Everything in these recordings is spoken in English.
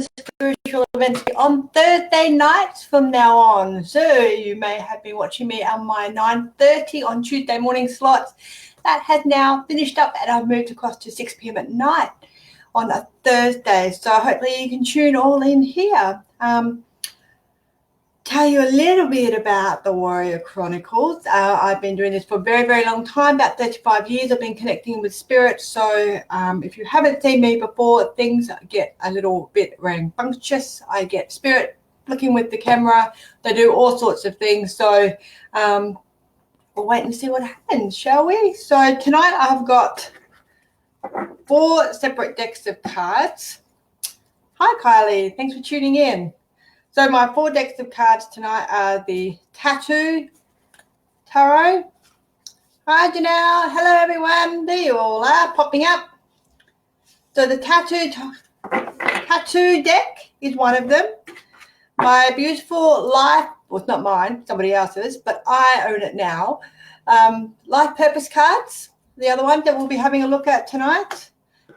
spiritual events on Thursday nights from now on. So you may have been watching me on my 9:30 on Tuesday morning slots. That has now finished up and I've moved across to 6 p.m. at night on a Thursday. So hopefully you can tune all in here. Tell you a little bit about the Warrior Chronicles. I've been doing this for a very, very long time, about 35 years. I've been connecting with spirit. So if you haven't seen me before, things get a little bit rambunctious. I get spirit looking with the camera. They do all sorts of things. So we'll wait and see what happens, shall we? So tonight I've got 4 separate decks of cards. Hi, Kylie. Thanks for tuning in. So my 4 decks of cards tonight are the Tattoo Tarot. Hi, Janelle. Hello, everyone. There you all are, popping up. So the Tattoo deck is one of them. My beautiful life, well, it's not mine, somebody else's, but I own it now. Life Purpose cards, the other one that we'll be having a look at tonight.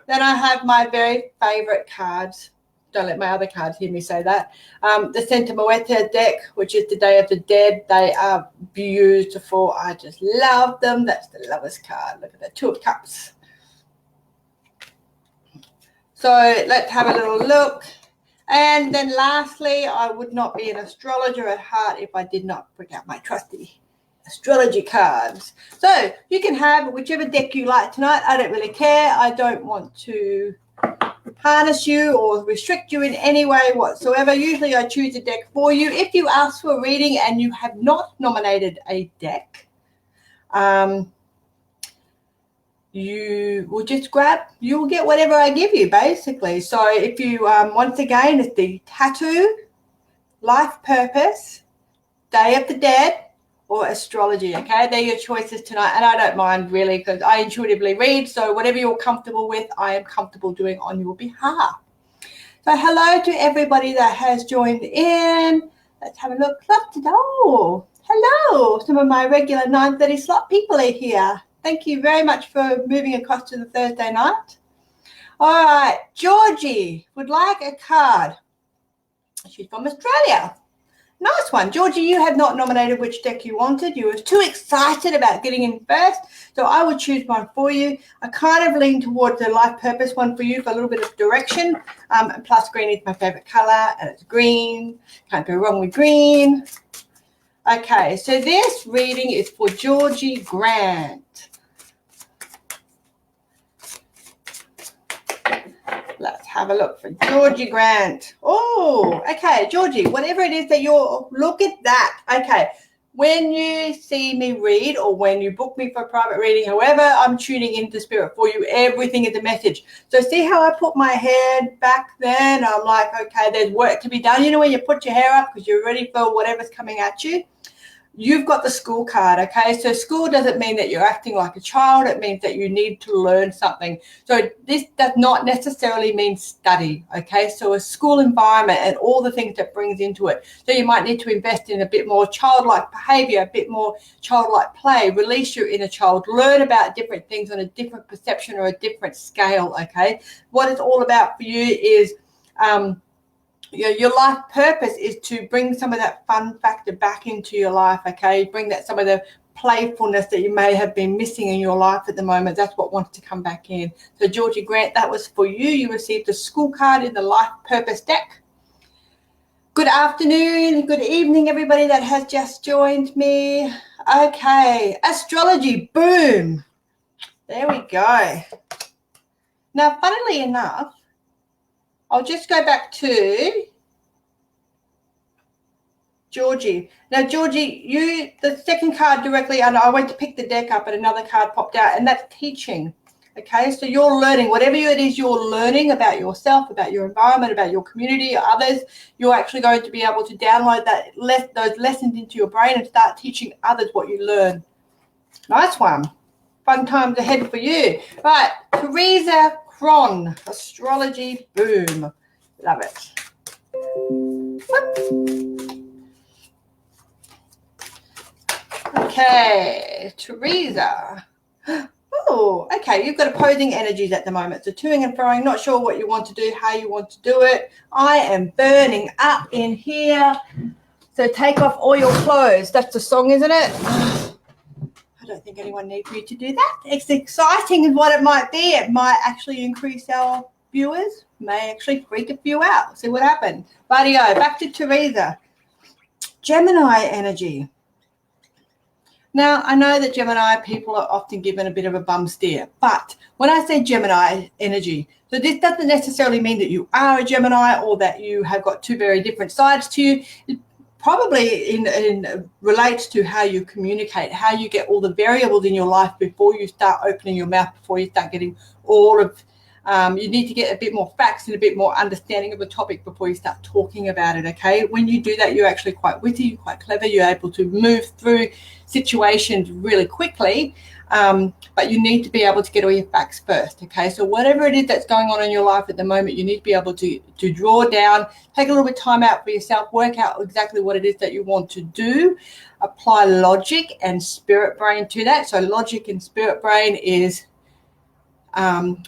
Then I have my very favourite cards. Don't let my other cards hear me say that. The Santa Muerte deck, which is the Day of the Dead. They are beautiful. I just love them. That's the Lover's card. Look at the 2 of Cups. So let's have a little look. And then lastly, I would not be an astrologer at heart if I did not bring out my trusty astrology cards. So you can have whichever deck you like tonight. I don't really care. I don't want to harness you or restrict you in any way whatsoever. Usually I choose a deck for you. If you ask for a reading and you have not nominated a deck, you will just you'll get whatever I give you, basically. So if you, once again, it's the Tattoo, Life Purpose, Day of the Dead, or astrology, okay? They're your choices tonight, and I don't mind really because I intuitively read, so whatever you're comfortable with, I am comfortable doing on your behalf. So hello to everybody that has joined in. Let's have a look. Oh, hello. Some of my regular 9:30 slot people are here. Thank you very much for moving across to the Thursday night. All right, Georgie would like a card. She's from Australia. Nice one. Georgie, you had not nominated which deck you wanted. You were too excited about getting in first, so I would choose one for you. I kind of lean towards the Life Purpose one for you for a little bit of direction. Plus, green is my favourite colour, and it's green. Can't go wrong with green. Okay, so this reading is for Georgie Grant. Let's have a look for Georgie Grant. Oh, okay, Georgie, whatever it is that look at that. Okay, when you see me read or when you book me for a private reading, however I'm tuning into spirit for you, everything is a message. So see how I put my head back then? I'm like, okay, there's work to be done. You know when you put your hair up because you're ready for whatever's coming at you? You've got the school card, okay? So school doesn't mean that you're acting like a child. It means that you need to learn something. So this does not necessarily mean study, okay? So a school environment and all the things that brings into it. So you might need to invest in a bit more childlike behavior, a bit more childlike play, release your inner child, learn about different things on a different perception or a different scale, okay? What it's all about for you is your life purpose is to bring some of that fun factor back into your life, okay? Bring that some of the playfulness that you may have been missing in your life at the moment. That's what wants to come back in. So Georgie Grant, that was for you. You received a school card in the Life Purpose deck. Good afternoon, good evening, everybody that has just joined me. Okay, astrology, boom. There we go. Now, funnily enough, I'll just go back to Georgie. Now, Georgie, the second card directly, and I went to pick the deck up and another card popped out, and that's teaching. Okay, so you're learning, whatever it is you're learning about yourself, about your environment, about your community, others, you're actually going to be able to download those lessons into your brain and start teaching others what you learn. Nice one. Fun times ahead for you. Right, Teresa Cron, astrology, boom. Love it. Okay, Teresa. Oh, okay. You've got opposing energies at the moment. So toing and froing, not sure what you want to do, how you want to do it. I am burning up in here. So take off all your clothes. That's the song, isn't it? I don't think anyone needs me to do that. It's exciting is what it might be. It might actually increase our viewers, may actually freak a few out. See what happens. Rightio, back to Teresa. Gemini energy. Now, I know that Gemini people are often given a bit of a bum steer, but when I say Gemini energy, so this doesn't necessarily mean that you are a Gemini or that you have got two very different sides to you. It probably relates to how you communicate, how you get all the variables in your life before you start opening your mouth, before you start getting all of you need to get a bit more facts and a bit more understanding of the topic before you start talking about it, okay? When you do that, you're actually quite witty, you're quite clever, you're able to move through situations really quickly, but you need to be able to get all your facts first, okay? So whatever it is that's going on in your life at the moment, you need to be able to draw down, take a little bit of time out for yourself, work out exactly what it is that you want to do, apply logic and spirit brain to that. So logic and spirit brain is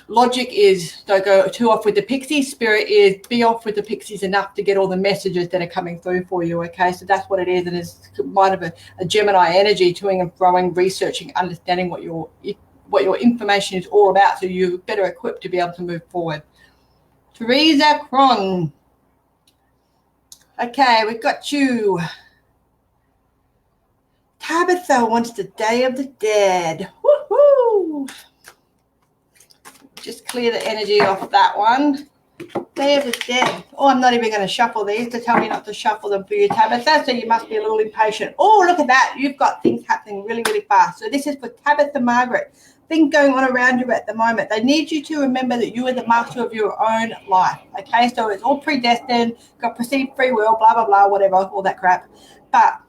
logic is don't go too off with the pixies. Spirit is be off with the pixies enough to get all the messages that are coming through for you, okay? So that's what it is, and it's kind of a Gemini energy, toing and froing, researching, understanding what your information is all about, so you're better equipped to be able to move forward. Teresa Cron. Okay, we've got you. Tabitha wants the Day of the Dead. Woohoo! Just clear the energy off that one. Day of the Dead. Oh, I'm not even going to shuffle these to tell me not to shuffle them for you, Tabitha, so you must be a little impatient. Oh, look at that. You've got things happening really, really fast. So this is for Tabitha Margaret. Things going on around you at the moment. They need you to remember that you are the master of your own life, okay? So it's all predestined, got perceived free will, blah, blah, blah, whatever, all that crap. But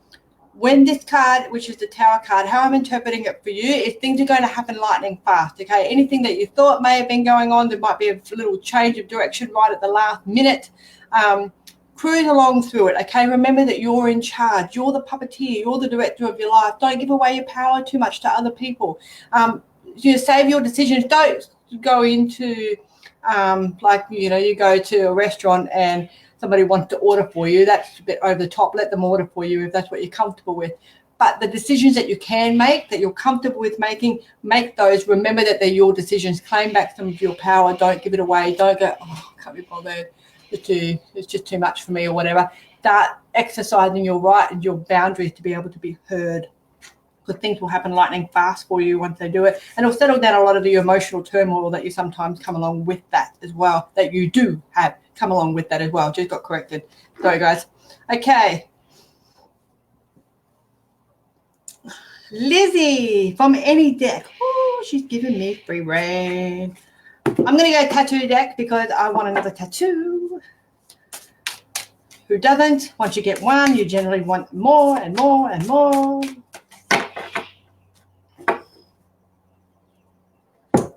when this card, which is the Tower card, how I'm interpreting it for you is things are going to happen lightning fast, okay? Anything that you thought may have been going on, there might be a little change of direction right at the last minute. Cruise along through it, okay? Remember that you're in charge. You're the puppeteer. You're the director of your life. Don't give away your power too much to other people. You save your decisions. Don't go into, you go to a restaurant and somebody wants to order for you. That's a bit over the top. Let them order for you if that's what you're comfortable with. But the decisions that you can make, that you're comfortable with making, make those. Remember that they're your decisions. Claim back some of your power. Don't give it away. Don't go, oh, I can't be bothered. It's just too much for me or whatever. Start exercising your right and your boundaries to be able to be heard. Because things will happen lightning fast for you once they do it. And it'll settle down a lot of the emotional turmoil that you sometimes come along with that as well, that you do have come along with that as well. Just got corrected. Sorry, guys. Okay. Lizzie from any deck. Oh, she's giving me free reign. I'm going to go tattoo deck because I want another tattoo. Who doesn't? Once you get one, you generally want more and more and more.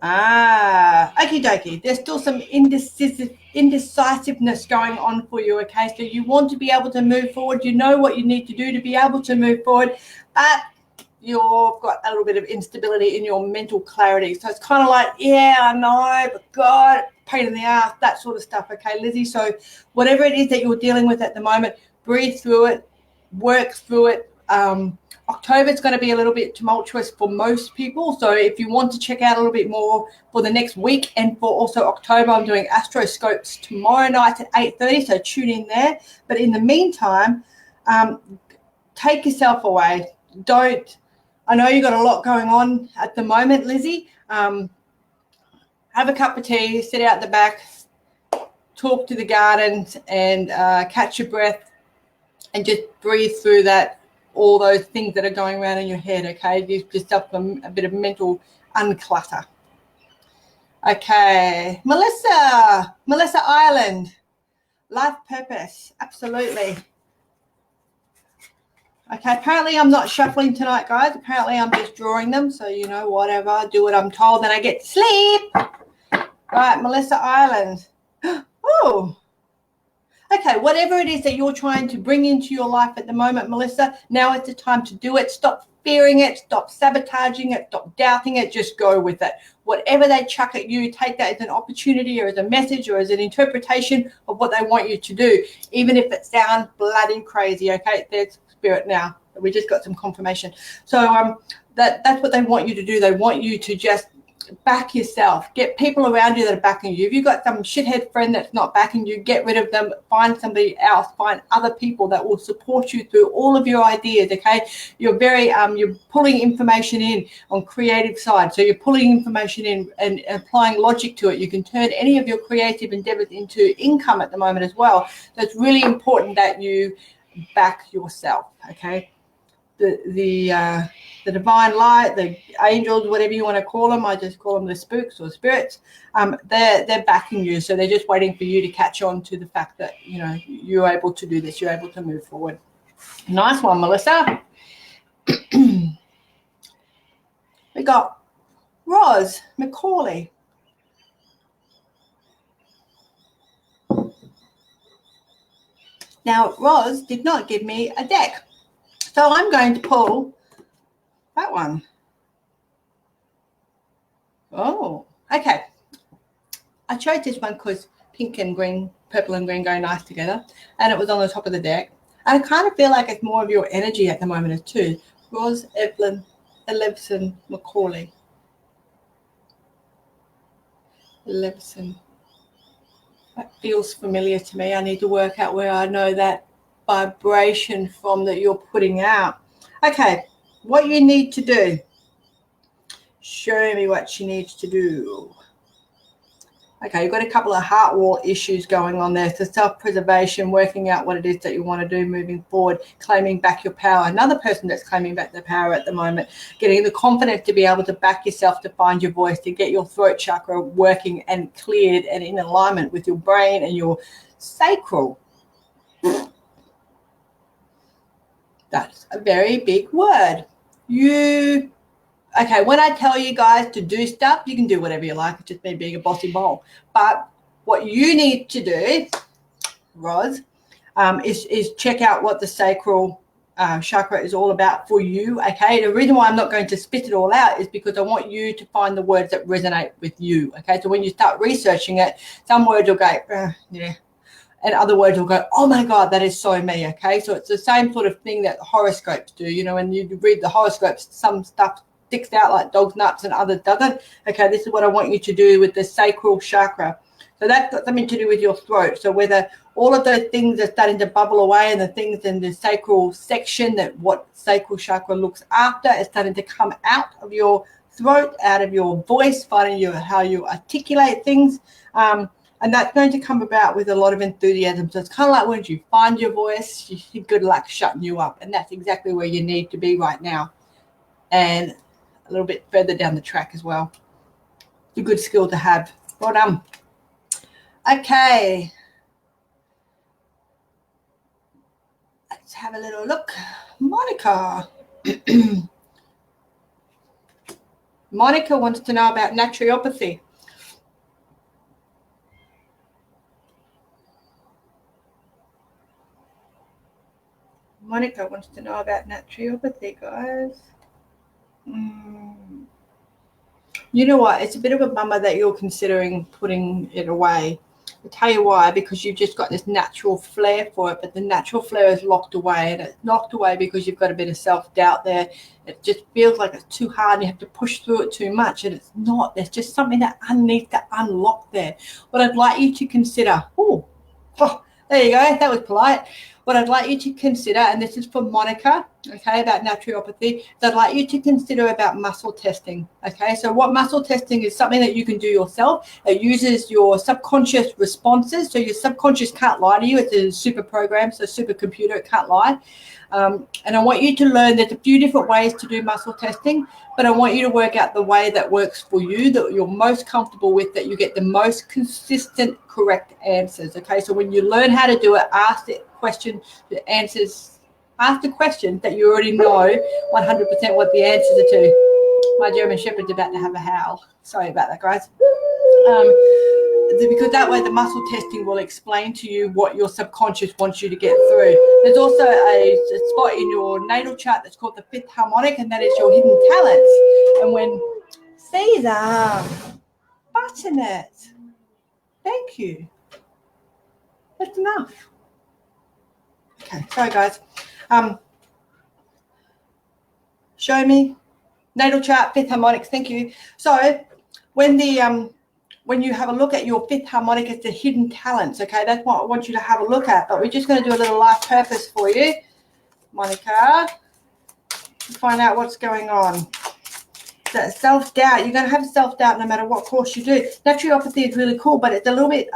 Okie dokie. There's still some indecisiveness going on for you, okay? So you want to be able to move forward. You know what you need to do to be able to move forward, but you've got a little bit of instability in your mental clarity. So it's kind of like, yeah, I know, but God, pain in the ass, that sort of stuff, okay, Lizzie? So whatever it is that you're dealing with at the moment, breathe through it, work through it. October is going to be a little bit tumultuous for most people. So if you want to check out a little bit more for the next week and for also October, I'm doing astroscopes tomorrow night at 8:30. So tune in there. But in the meantime, take yourself away. I know you've got a lot going on at the moment, Lizzie. Have a cup of tea, sit out the back, talk to the gardens and catch your breath and just breathe through that. All those things that are going around in your head, okay? Give yourself a bit of mental unclutter. Okay, Melissa Ireland, life purpose, absolutely. Okay, apparently I'm not shuffling tonight, guys. Apparently I'm just drawing them, so you know, whatever, do what I'm told, then I get to sleep. Right, Melissa Ireland. Oh. Okay, whatever it is that you're trying to bring into your life at the moment, Melissa, now is the time to do it. Stop fearing it, stop sabotaging it, stop doubting it, just go with it. Whatever they chuck at you, take that as an opportunity or as a message or as an interpretation of what they want you to do, even if it sounds bloody crazy, okay? There's spirit now. We just got some confirmation. So that's what they want you to do. They want you to just back yourself. Get people around you that are backing you. If you've got some shithead friend that's not backing you, get rid of them. Find somebody else. Find other people that will support you through all of your ideas, okay? You're very you're pulling information in on creative side. So you're pulling information in and applying logic to it. You can turn any of your creative endeavors into income at the moment as well. So it's really important that you back yourself, okay? The divine light, the angels, whatever you want to call them, I just call them the spooks or spirits, they're backing you. So they're just waiting for you to catch on to the fact that, you know, you're able to do this, you're able to move forward. Nice one, Melissa. We got Roz McCauley. Now, Roz did not give me a deck, so I'm going to pull that one. Oh, okay. I chose this one because pink and green, purple and green go nice together, and it was on the top of the deck. And I kind of feel like it's more of your energy at the moment as too. Roz Elevson McCauley. Elevson. That feels familiar to me. I need to work out where I know that vibration from that you're putting out. Okay, what you need to do. Show me what she needs to do. Okay, you've got a couple of heart wall issues going on there. So self-preservation, working out what it is that you want to do moving forward, claiming back your power. Another person that's claiming back their power at the moment, getting the confidence to be able to back yourself, to find your voice, to get your throat chakra working and cleared and in alignment with your brain and your sacral. That's a very big word. Okay, when I tell you guys to do stuff, you can do whatever you like. It's just me being a bossy mole. But what you need to do, Roz, is check out what the sacral chakra is all about for you, okay? The reason why I'm not going to spit it all out is because I want you to find the words that resonate with you, okay? So when you start researching it, some words will go, yeah. And other words will go, oh, my God, that is so me, okay? So it's the same sort of thing that horoscopes do. You know, when you read the horoscopes, some stuff sticks out like dog's nuts and others doesn't. Okay, this is what I want you to do with the sacral chakra. So that's got something to do with your throat. So whether all of those things are starting to bubble away and the things in the sacral section, that what sacral chakra looks after is starting to come out of your throat, out of your voice, finding how you articulate things. And that's going to come about with a lot of enthusiasm. So it's kind of like when you find your voice, good luck shutting you up. And that's exactly where you need to be right now. And a little bit further down the track as well. It's a good skill to have. Well done. Okay. Let's have a little look. Monica. Monica wants to know about naturopathy. Monica wants to know about naturopathy, guys. You know what? It's a bit of a bummer that you're considering putting it away. I'll tell you why, because you've just got this natural flair for it, but the natural flair is locked away, and it's locked away because you've got a bit of self-doubt there. It just feels like it's too hard and you have to push through it too much, and it's not. There's just something that needs to unlock there. What I'd like you to consider, oh, there you go, that was polite. What I'd like you to consider, and this is for Monica, okay, about naturopathy, I'd like you to consider about muscle testing, okay? So what muscle testing is something that you can do yourself. It uses your subconscious responses. So your subconscious can't lie to you. It's a super program, so supercomputer, it can't lie. And I want you to learn there's a few different ways to do muscle testing, but I want you to work out the way that works for you, that you're most comfortable with, that you get the most consistent, correct answers, okay? So when you learn how to do it, ask the question, the answers, ask the questions that you already know 100% what the answers are to. My German Shepherd's about to have a howl. Sorry about that, guys. because that way the muscle testing will explain to you what your subconscious wants you to get through. There's also a spot in your natal chart that's called the fifth harmonic, and that is your hidden talents. And when Caesar, button it. Thank you. That's enough. Okay, sorry guys. Show me natal chart, fifth harmonics. Thank you. So when you have a look at your fifth harmonic, it's the hidden talents. Okay, that's what I want you to have a look at. But we're just going to do a little life purpose for you, Monica, to find out what's going on. That self-doubt. You're going to have self-doubt no matter what course you do. Naturopathy is really cool, but it's a little bit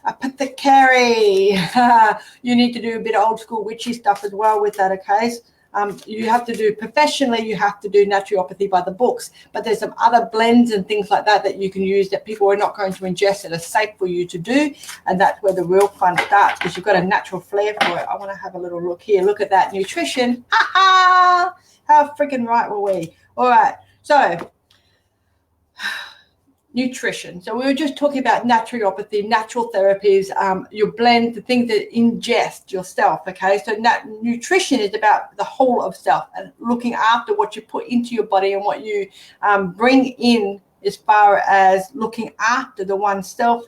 apothecary. You need to do a bit of old school witchy stuff as well with that, okay? You have to do professionally, you have to do naturopathy by the books, but there's some other blends and things like that that you can use that people are not going to ingest that are safe for you to do, and that's where the real fun starts, because you've got a natural flair for it. I want to have a little look here. Look at that nutrition. Ha! How freaking right were we? All right, so nutrition. So we were just talking about naturopathy, natural therapies, your blend, the things that ingest yourself, okay? So nutrition is about the whole of self and looking after what you put into your body and what you bring in as far as looking after the oneself.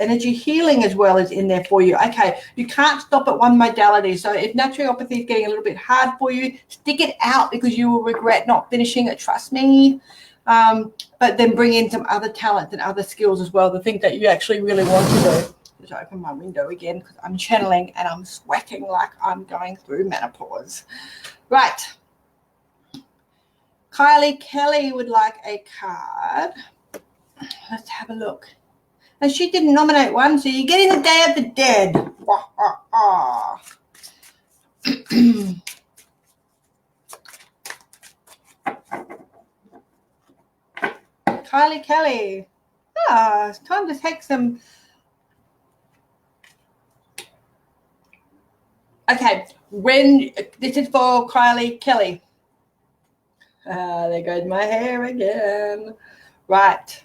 Energy healing as well is in there for you. Okay, you can't stop at one modality. So if naturopathy is getting a little bit hard for you, stick it out, because you will regret not finishing it, trust me. But then bring in some other talents and other skills as well, the things that you actually really want to do. Just open my window again because I'm channeling and I'm sweating like I'm going through menopause. Right. Kylie Kelly would like a card. Let's have a look. And she didn't nominate one, so you're getting the Day of the Dead. Kylie Kelly. It's time to take some. Okay, this is for Kylie Kelly. There goes my hair again. Right.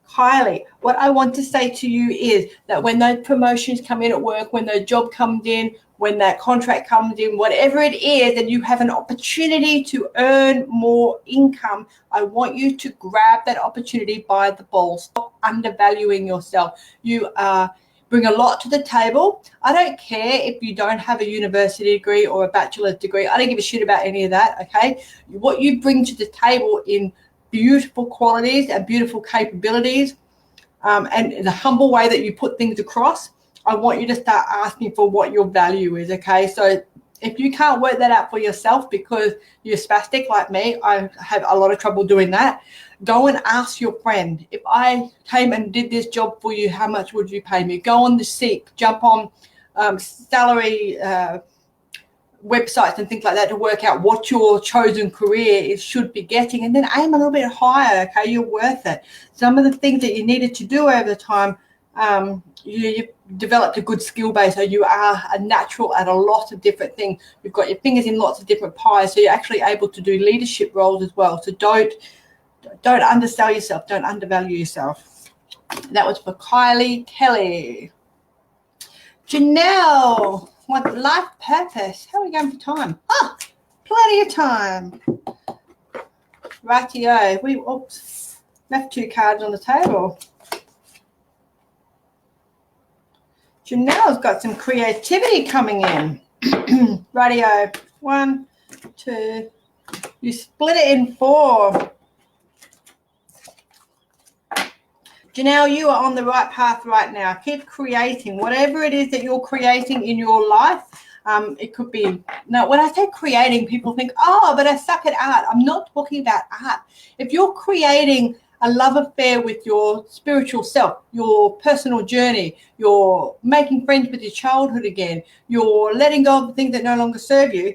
Kylie, what I want to say to you is that when those promotions come in at work, when the job comes in, when that contract comes in, whatever it is, and you have an opportunity to earn more income, I want you to grab that opportunity by the balls. Stop undervaluing yourself. You bring a lot to the table. I don't care if you don't have a university degree or a bachelor's degree. I don't give a shit about any of that, okay? What you bring to the table in beautiful qualities and beautiful capabilities, and the humble way that you put things across, I want you to start asking for what your value is, okay? So if you can't work that out for yourself because you're spastic like me, I have a lot of trouble doing that, go and ask your friend. If I came and did this job for you, how much would you pay me? Go on the Seek, jump on salary websites and things like that to work out what your chosen career should be getting, and then aim a little bit higher, okay? You're worth it. Some of the things that you needed to do over the time, you developed a good skill base, so you are a natural at a lot of different things. You've got your fingers in lots of different pies, so you're actually able to do leadership roles as well. So don't undersell yourself, don't undervalue yourself. That was for Kylie Kelly. Janelle, what life purpose? How are we going for time? Plenty of time. Rightio. We left 2 cards on the table. Janelle's got some creativity coming in. Rightio. 1, 2. You split it in 4. Janelle, you are on the right path right now. Keep creating. Whatever it is that you're creating in your life, it could be, now when I say creating, people think, oh, but I suck at art. I'm not talking about art. If you're creating a love affair with your spiritual self, your personal journey, you're making friends with your childhood again, you're letting go of the things that no longer serve you,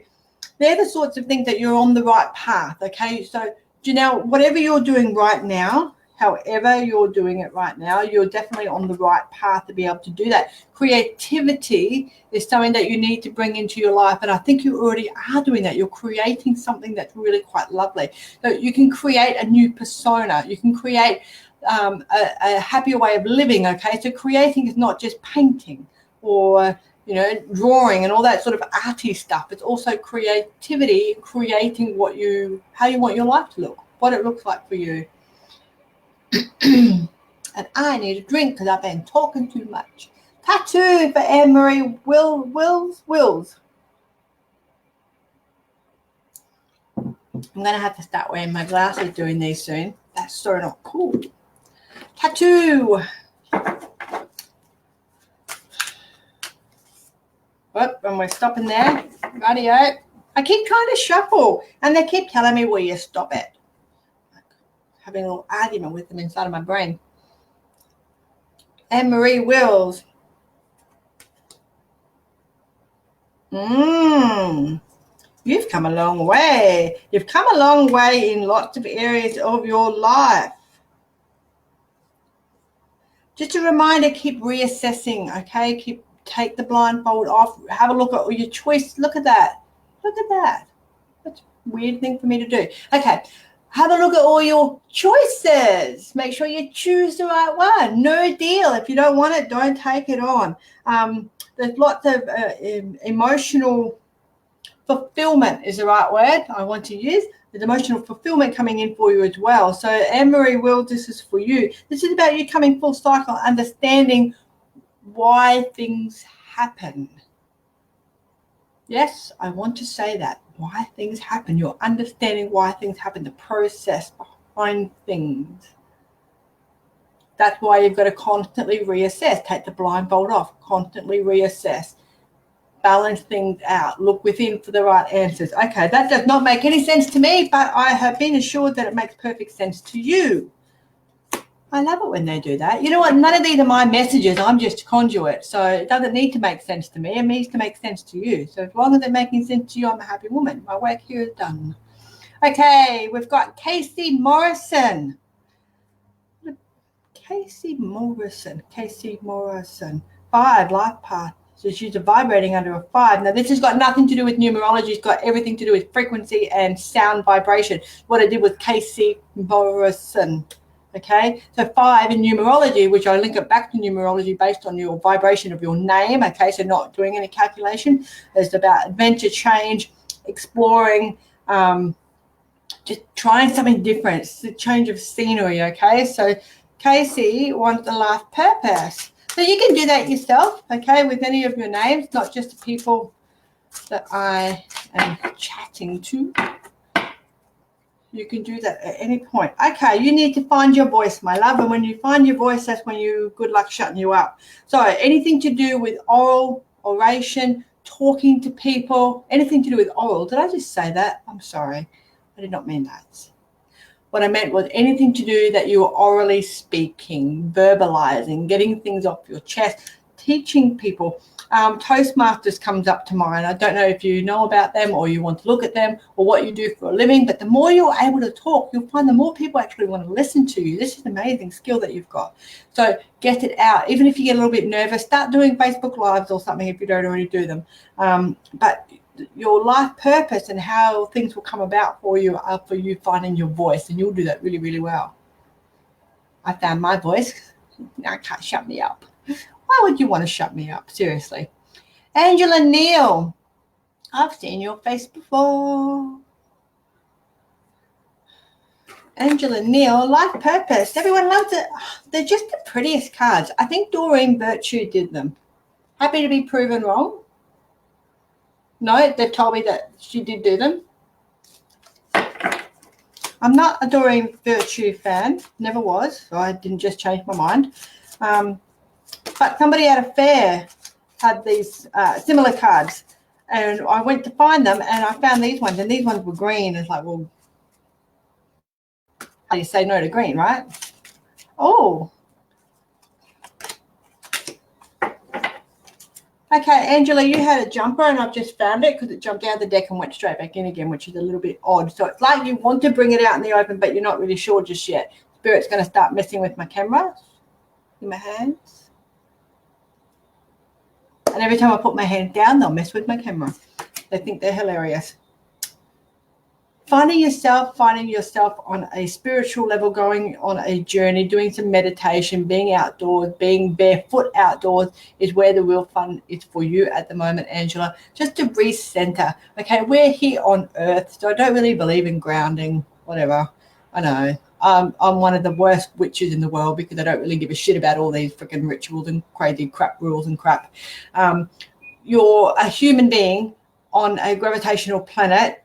they're the sorts of things that you're on the right path, okay? So, Janelle, whatever you're doing right now, However you're doing it right now, you're definitely on the right path to be able to do that. Creativity is something that you need to bring into your life, and I think you already are doing that. You're creating something that's really quite lovely. So you can create a new persona. You can create a happier way of living, okay? So creating is not just painting or drawing and all that sort of arty stuff. It's also creativity, creating how you want your life to look, what it looks like for you. And I need a drink because I've been talking too much. Tattoo for Anne-Marie Wills. I'm going to have to start wearing my glasses doing these soon. That's sort of not cool. Tattoo. Whoop, and we're stopping there. Radio. I keep trying to shuffle, and they keep telling me, will you stop it? Having a little argument with them inside of my brain. Anne-Marie Wills. You've come a long way. You've come a long way in lots of areas of your life. Just a reminder, keep reassessing, okay? Take the blindfold off. Have a look at all your choices. Look at that. Look at that. That's a weird thing for me to do. Okay. Have a look at all your choices. Make sure you choose the right one. No deal. If you don't want it, don't take it on. There's lots of emotional fulfillment is the right word I want to use. There's emotional fulfillment coming in for you as well. So Anne-Marie Wills, this is for you. This is about you coming full cycle, understanding why things happen. Yes, I want to say that. Why things happen. You're understanding why things happen, the process behind things. That's why you've got to constantly reassess. Take the blindfold off. Constantly reassess. Balance things out. Look within for the right answers. Okay, that does not make any sense to me, but I have been assured that it makes perfect sense to you. I love it when they do that. You know what? None of these are my messages. I'm just a conduit. So it doesn't need to make sense to me. It needs to make sense to you. So as long as they're making sense to you, I'm a happy woman. My work here is done. Okay, we've got Casey Morrison. Casey Morrison. 5, life path. So she's vibrating under a 5. Now, this has got nothing to do with numerology. It's got everything to do with frequency and sound vibration. What I did with Casey Morrison. Okay, so 5 in numerology, which I link it back to numerology based on your vibration of your name. Okay, so not doing any calculation. It's about adventure, change, exploring, just trying something different. It's a change of scenery. Okay, so Casey wants a life purpose. So you can do that yourself, okay, with any of your names, not just the people that I am chatting to. You can do that at any point. Okay, you need to find your voice, my love. And when you find your voice, that's when good luck shutting you up. So anything to do with oration, talking to people, anything to do with oral. Did I just say that? I'm sorry. I did not mean that. What I meant was anything to do that you are orally speaking, verbalizing, getting things off your chest, teaching people. Toastmasters comes up tomorrow, and I don't know if you know about them or you want to look at them or what you do for a living, but the more you're able to talk, you'll find the more people actually want to listen to you. This is an amazing skill that you've got. So get it out. Even if you get a little bit nervous, start doing Facebook Lives or something if you don't already do them. But your life purpose and how things will come about for you are for you finding your voice, and you'll do that really, really well. I found my voice. Now I can't shut me up. Why would you want to shut me up? Seriously. Angela Neal. I've seen your face before. Angela Neal, life purpose. Everyone loves it. They're just the prettiest cards. I think Doreen Virtue did them. Happy to be proven wrong. No, they've told me that she did do them. I'm not a Doreen Virtue fan. Never was. So I didn't just change my mind. But somebody at a fair had these similar cards, and I went to find them, and I found these ones, and these ones were green. It's like, well, how do you say no to green, right? Oh. Okay, Angela, you had a jumper, and I've just found it because it jumped out of the deck and went straight back in again, which is a little bit odd. So it's like you want to bring it out in the open, but you're not really sure just yet. It's Spirit's going to start messing with my camera in my hands. And every time I put my hand down, they'll mess with my camera. They think they're hilarious. Finding yourself on a spiritual level, going on a journey, doing some meditation, being outdoors, being barefoot outdoors is where the real fun is for you at the moment, Angela. Just to recenter. Okay, we're here on Earth, so I don't really believe in grounding, whatever. I know. I'm one of the worst witches in the world because I don't really give a shit about all these freaking rituals and crazy crap rules and crap. You're a human being on a gravitational planet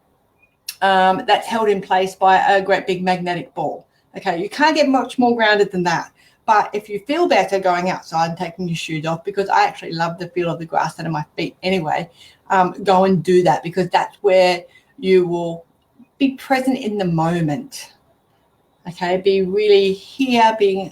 that's held in place by a great big magnetic ball. Okay, you can't get much more grounded than that. But if you feel better going outside and taking your shoes off, because I actually love the feel of the grass under my feet anyway, go and do that, because that's where you will be present in the moment. Okay, be really here, being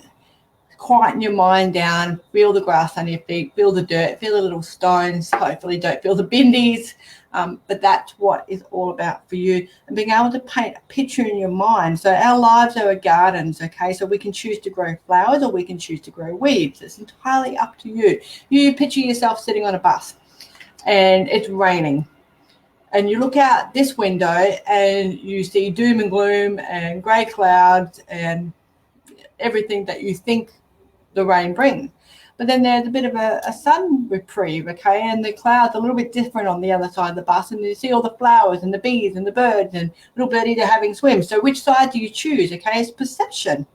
quieten your mind down, feel the grass under your feet, feel the dirt, feel the little stones, hopefully don't feel the bindies, but that's what it's all about for you, and being able to paint a picture in your mind. So our lives are gardens, okay, so we can choose to grow flowers or we can choose to grow weeds. It's entirely up to you. You picture yourself sitting on a bus and it's raining, and you look out this window and you see doom and gloom and grey clouds and everything that you think the rain brings. But then there's a bit of a sun reprieve, okay, and the clouds are a little bit different on the other side of the bus, and you see all the flowers and the bees and the birds and little birdies are having swims. So which side do you choose? Okay, it's perception.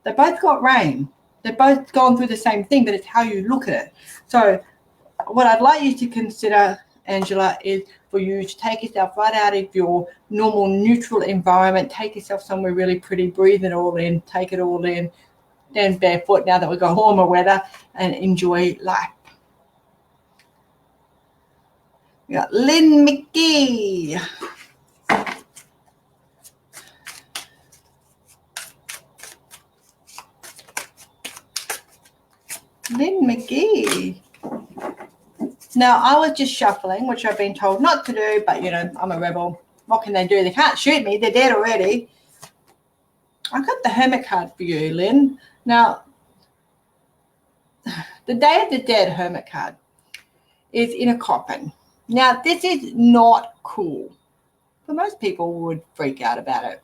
They both got rain. They've both gone through the same thing, but it's how you look at it. So what I'd like you to consider, Angela, is for you to take yourself right out of your normal neutral environment, take yourself somewhere really pretty, breathe it all in, take it all in, then barefoot now that we've got warmer weather, and enjoy life. We got Lynn McGee. Lynn McGee. Now, I was just shuffling, which I've been told not to do, but, you know, I'm a rebel. What can they do? They can't shoot me. They're dead already. I got the Hermit card for you, Lynn. Now, the Day of the Dead Hermit card is in a coffin. Now, this is not cool. For most people would freak out about it.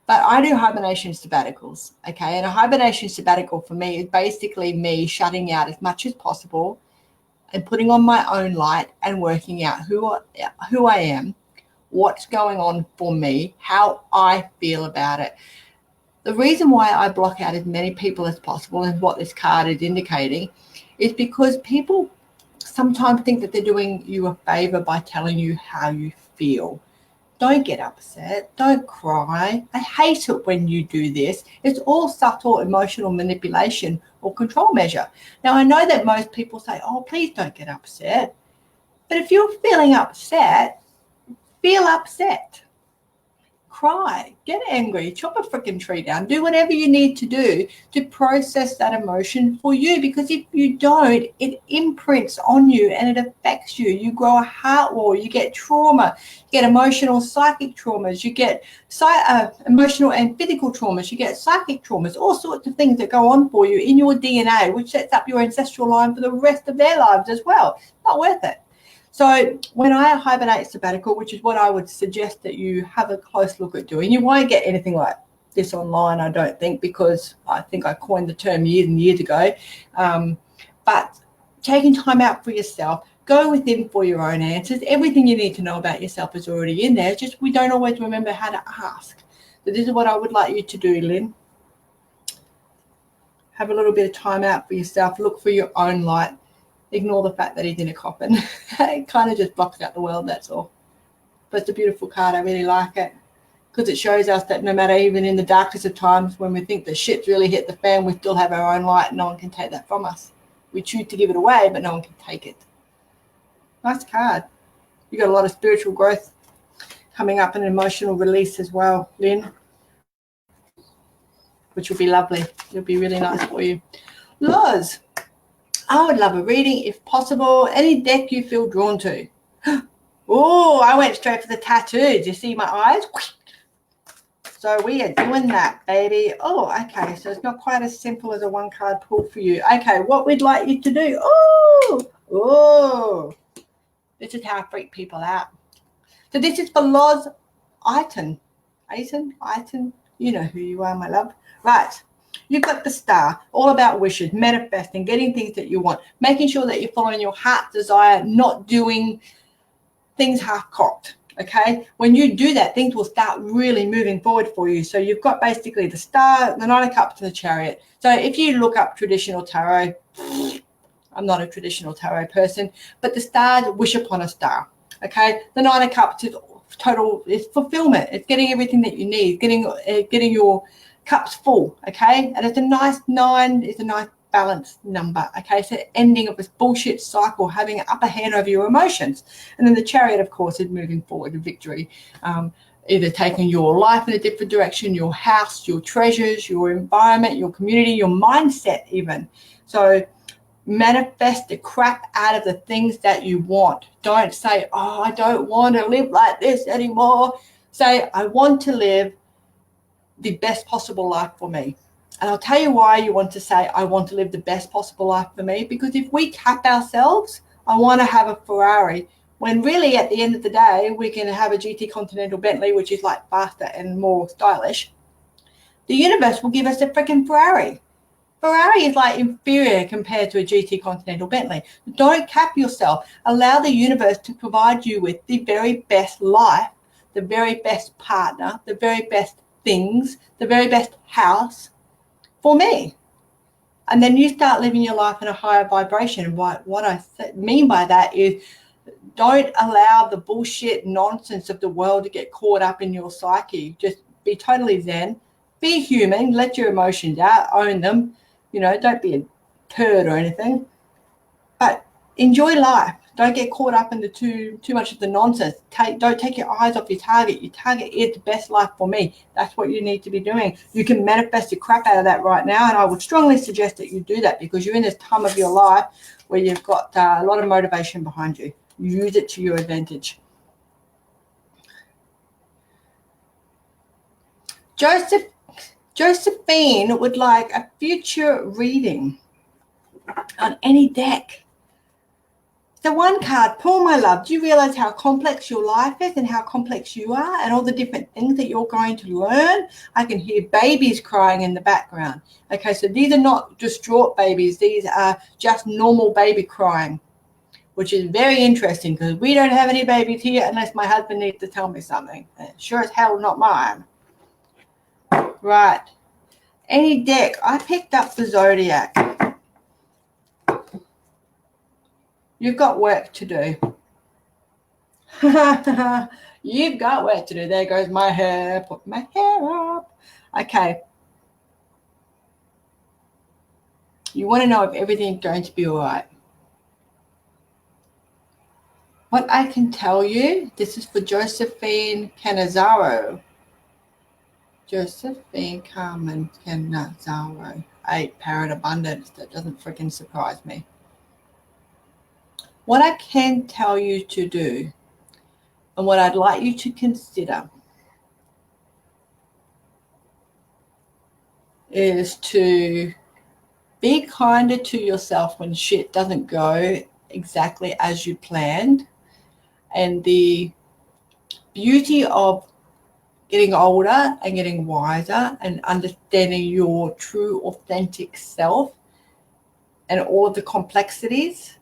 But I do hibernation sabbaticals, okay? And a hibernation sabbatical for me is basically me shutting out as much as possible and putting on my own light and working out who I am, what's going on for me, how I feel about it. The reason why I block out as many people as possible, and what this card is indicating, is because people sometimes think that they're doing you a favor by telling you how you feel. Don't get upset. Don't cry. I hate it when you do this. It's all subtle emotional manipulation or control measure. Now, I know that most people say, oh, please don't get upset. But if you're feeling upset, feel upset. Cry, get angry, chop a freaking tree down, do whatever you need to do to process that emotion for you, because if you don't, it imprints on you and it affects you. You grow a heart wall, you get trauma, you get emotional psychic traumas, you get emotional and physical traumas, you get psychic traumas, all sorts of things that go on for you in your DNA, which sets up your ancestral line for the rest of their lives as well. Not worth it. So when I hibernate sabbatical, which is what I would suggest that you have a close look at doing, you won't get anything like this online, I don't think, because I think I coined the term years and years ago. But taking time out for yourself, go within for your own answers. Everything you need to know about yourself is already in there. It's just we don't always remember how to ask. So this is what I would like you to do, Lynn. Have a little bit of time out for yourself. Look for your own light. Ignore the fact that he's in a coffin. It kind of just blocks out the world, that's all. But it's a beautiful card. I really like it because it shows us that no matter, even in the darkest of times, when we think the shit's really hit the fan, we still have our own light. No one can take that from us. We choose to give it away, but no one can take it. Nice card. You got a lot of spiritual growth coming up and emotional release as well, Lynn, which will be lovely. It'll be really nice for you. Loz, I would love a reading if possible. Any deck you feel drawn to. Oh, I went straight for the tattoo. Do you see my eyes? So we are doing that, baby. Oh, okay. So it's not quite as simple as a one card pull for you. Okay, what we'd like you to do. Oh, this is how I freak people out. So this is for Loz Iton. Iton. You know who you are, my love. Right. You've got the star, all about wishes, manifesting, getting things that you want, making sure that you're following your heart's desire, not doing things half-cocked. Okay, when you do that, things will start really moving forward for you. So you've got basically the star, the Nine of Cups, and the Chariot. So if you look up traditional tarot, I'm not a traditional tarot person, but the stars wish upon a star. Okay, the Nine of Cups is total, it's fulfillment. It's getting everything that you need, getting your cups full. Okay, and it's a nice 9. It's a nice balanced number. Okay, so ending of this bullshit cycle, having an upper hand over your emotions. And then the Chariot, of course, is moving forward to victory, either taking your life in a different direction, your house, your treasures, your environment, your community, your mindset even. So manifest the crap out of the things that you want. Don't say, oh, I don't want to live like this anymore. Say, I want to live the best possible life for me. And I'll tell you why you want to say, I want to live the best possible life for me. Because if we cap ourselves, I want to have a Ferrari, when really at the end of the day, we can have a GT Continental Bentley, which is like faster and more stylish. The universe will give us a freaking Ferrari. Ferrari is like inferior compared to a GT Continental Bentley. Don't cap yourself. Allow the universe to provide you with the very best life, the very best partner, the very best things, the very best house for me. And then you start living your life in a higher vibration. What I mean by that is, don't allow the bullshit nonsense of the world to get caught up in your psyche. Just be totally zen. Be human. Let your emotions out. Own them. You know, don't be a turd or anything. But enjoy life. Don't get caught up into too much of the nonsense. Don't take your eyes off your target. Your target is the best life for me. That's what you need to be doing. You can manifest the crap out of that right now, and I would strongly suggest that you do that, because you're in this time of your life where you've got a lot of motivation behind you. Use it to your advantage. Josephine would like a future reading on any deck. The one card, Paul, my love, do you realize how complex your life is and how complex you are and all the different things that you're going to learn? I can hear babies crying in the background. Okay, so these are not distraught babies. These are just normal baby crying, which is very interesting, because we don't have any babies here unless my husband needs to tell me something. Sure as hell not mine. Right. Any deck. I picked up the Zodiac. You've got work to do. You've got work to do. There goes my hair. Put my hair up. Okay. You want to know if everything's going to be all right. What I can tell you, this is for Josephine Canizaro. Josephine Carmen Canizaro. 8, Parrot Abundance. That doesn't freaking surprise me. What I can tell you to do, and what I'd like you to consider, is to be kinder to yourself when shit doesn't go exactly as you planned. And the beauty of getting older and getting wiser and understanding your true authentic self and all of the complexities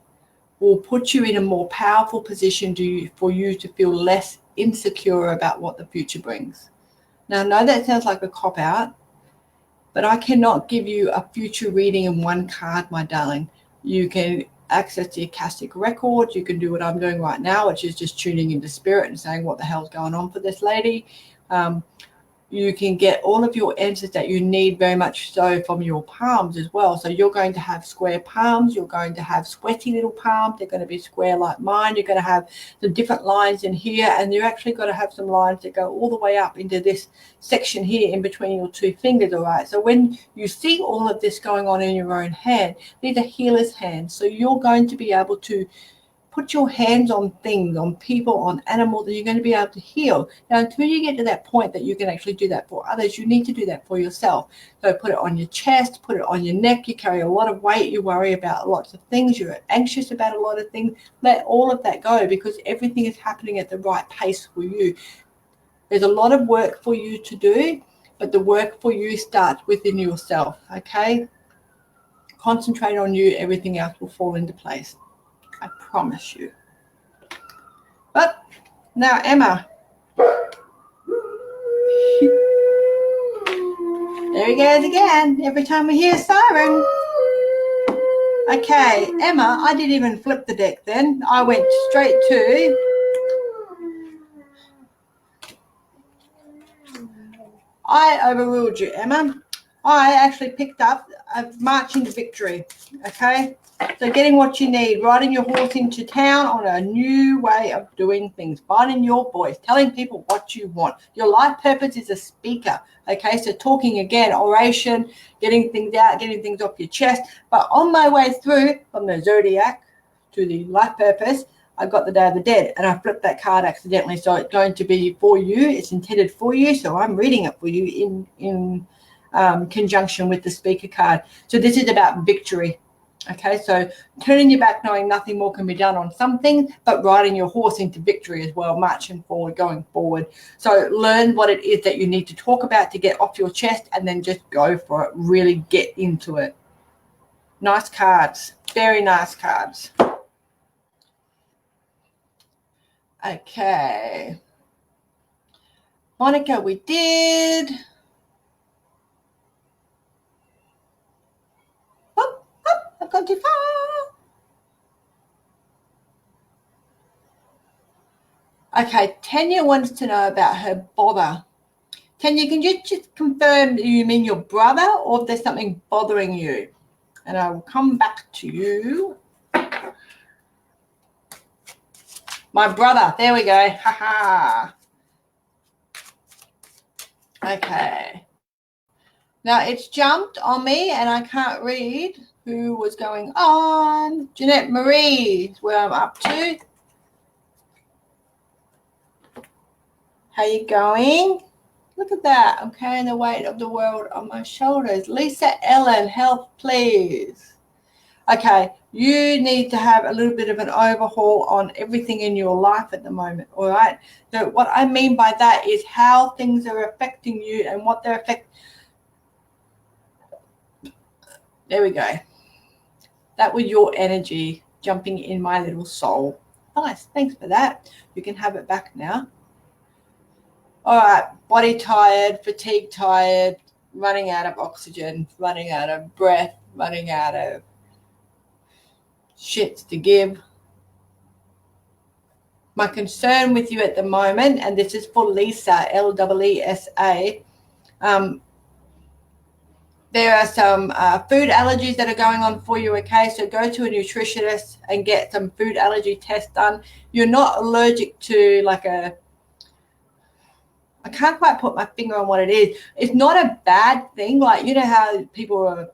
will put you in a more powerful position for you to feel less insecure about what the future brings. Now, I know that sounds like a cop-out, but I cannot give you a future reading in one card, my darling. You can access the Akashic record. You can do what I'm doing right now, which is just tuning into spirit and saying what the hell's going on for this lady. You can get all of your answers that you need very much so from your palms as well. So you're going to have square palms. You're going to have sweaty little palms. They're going to be square like mine. You're going to have some different lines in here. And you're actually going to have some lines that go all the way up into this section here in between your two fingers, all right? So when you see all of this going on in your own hand, these are healer's hands. So you're going to be able to put your hands on things, on people, on animals, and you're going to be able to heal. Now, until you get to that point that you can actually do that for others, you need to do that for yourself. So put it on your chest, put it on your neck. You carry a lot of weight. You worry about lots of things. You're anxious about a lot of things. Let all of that go, because everything is happening at the right pace for you. There's a lot of work for you to do, but the work for you starts within yourself, okay? Concentrate on you. Everything else will fall into place. I promise you. But now, Emma. There he goes again. Every time we hear a siren. Okay, Emma, I didn't even flip the deck then. I went straight to... I overruled you, Emma. I actually picked up a march into victory, okay? So getting what you need, riding your horse into town on a new way of doing things, finding your voice, telling people what you want. Your life purpose is a speaker, okay? So talking again, oration, getting things out, getting things off your chest. But on my way through from the zodiac to the life purpose, I got the Day of the Dead, and I flipped that card accidentally. So it's going to be for you. It's intended for you. So I'm reading it for you in conjunction with the speaker card. So this is about victory. Okay, so turning your back, knowing nothing more can be done on something, but riding your horse into victory as well, marching forward, going forward. So learn what it is that you need to talk about to get off your chest, and then just go for it. Really get into it. Nice cards. Very nice cards. Okay. Monica, we did. I've gone too far. Okay, Tanya wants to know about her bother. Tanya, can you just confirm you mean your brother, or if there's something bothering you? And I will come back to you. My brother. There we go. Ha ha. Okay. Now it's jumped on me and I can't read who was going on. Jeanette Marie is where I'm up to. How you going? Look at that. I'm carrying the weight of the world on my shoulders. Lisa Ellen, health please. Okay, you need to have a little bit of an overhaul on everything in your life at the moment, all right? So what I mean by that is how things are affecting you and what they're affecting. There we go. That was your energy jumping in my little soul. Nice, thanks for that. You can have it back now. All right, body tired, fatigue tired, running out of oxygen, running out of breath, running out of shits to give. My concern with you at the moment, and this is for Lisa, L-E-E-S-A, there are some food allergies that are going on for you, okay? So go to a nutritionist and get some food allergy tests done. You're not allergic to like a, I can't quite put my finger on what it is. It's not a bad thing. Like, you know how people are,